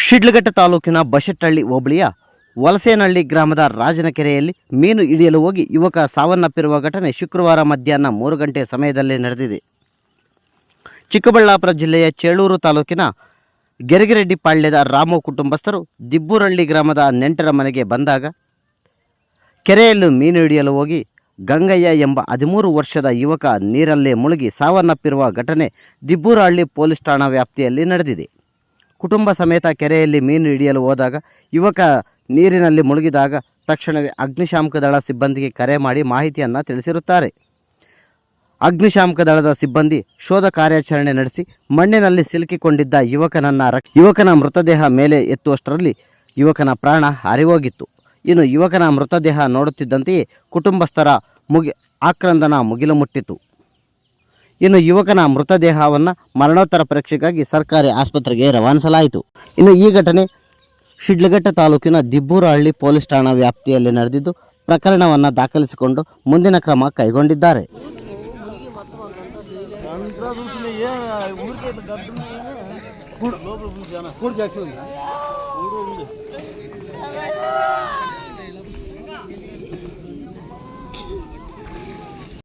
ಶಿಡ್ಲಘಟ್ಟ ತಾಲೂಕಿನ ಬಶೆಟ್ಟಹಳ್ಳಿ ಹೋಬಳಿಯ ವಲಸೇನಹಳ್ಳಿ ಗ್ರಾಮದ ರಾಜನಕೆರೆಯಲ್ಲಿ ಮೀನು ಹಿಡಿಯಲು ಹೋಗಿ ಯುವಕ ಸಾವನ್ನಪ್ಪಿರುವ ಘಟನೆ ಶುಕ್ರವಾರ ಮಧ್ಯಾಹ್ನ 3 ಗಂಟೆ ಸಮಯದಲ್ಲಿ ನಡೆದಿದೆ. ಚಿಕ್ಕಬಳ್ಳಾಪುರ ಜಿಲ್ಲೆಯ ಚೇಳೂರು ತಾಲೂಕಿನ ಗೆರಗಿರೆಡ್ಡಿ ಪಾಳ್ಯದ ರಾಮು ಕುಟುಂಬಸ್ಥರು ದಿಬ್ಬೂರಹಳ್ಳಿ ಗ್ರಾಮದ ನೆಂಟರ ಮನೆಗೆ ಬಂದಾಗ ಕೆರೆಯಲ್ಲಿ ಮೀನು ಹಿಡಿಯಲು ಹೋಗಿ ಗಂಗಯ್ಯ ಎಂಬ 13 ವರ್ಷದ ಯುವಕ ನೀರಲ್ಲೇ ಮುಳುಗಿ ಸಾವನ್ನಪ್ಪಿರುವ ಘಟನೆ ದಿಬ್ಬೂರಹಳ್ಳಿ ಪೊಲೀಸ್ ಠಾಣಾ ವ್ಯಾಪ್ತಿಯಲ್ಲಿ ನಡೆದಿದೆ. ಕುಟುಂಬ ಸಮೇತ ಕೆರೆಯಲ್ಲಿ ಮೀನು ಹಿಡಿಯಲು ಹೋದಾಗ ಯುವಕ ನೀರಿನಲ್ಲಿ ಮುಳುಗಿದಾಗ ತಕ್ಷಣವೇ ಅಗ್ನಿಶಾಮಕ ದಳ ಸಿಬ್ಬಂದಿಗೆ ಕರೆ ಮಾಡಿ ಮಾಹಿತಿಯನ್ನು ತಿಳಿಸಿರುತ್ತಾರೆ. ಅಗ್ನಿಶಾಮಕ ದಳದ ಸಿಬ್ಬಂದಿ ಶೋಧ ಕಾರ್ಯಾಚರಣೆ ನಡೆಸಿ ಮಣ್ಣಿನಲ್ಲಿ ಸಿಲುಕಿಕೊಂಡಿದ್ದ ಯುವಕನ ಮೃತದೇಹ ಮೇಲೆ ಎತ್ತುವಷ್ಟರಲ್ಲಿ ಯುವಕನ ಪ್ರಾಣ ಹಾರಿಹೋಗಿತ್ತು. ಇನ್ನು ಯುವಕನ ಮೃತದೇಹ ನೋಡುತ್ತಿದ್ದಂತೆಯೇ ಕುಟುಂಬಸ್ಥರ ಆಕ್ರಂದನ ಮುಗಿಲು ಮುಟ್ಟಿತು. ಇನ್ನು ಯುವಕನ ಮೃತದೇಹವನ್ನು ಮರಣೋತ್ತರ ಪರೀಕ್ಷೆಗಾಗಿ ಸರ್ಕಾರಿ ಆಸ್ಪತ್ರೆಗೆ ರವಾನಿಸಲಾಯಿತು. ಇನ್ನು ಈ ಘಟನೆ ಶಿಡ್ಲಘಟ್ಟ ತಾಲೂಕಿನ ದಿಬ್ಬೂರಹಳ್ಳಿ ಪೊಲೀಸ್ ಠಾಣಾ ವ್ಯಾಪ್ತಿಯಲ್ಲಿ ನಡೆದಿದ್ದು ಪ್ರಕರಣವನ್ನು ದಾಖಲಿಸಿಕೊಂಡು ಮುಂದಿನ ಕ್ರಮ ಕೈಗೊಂಡಿದ್ದಾರೆ.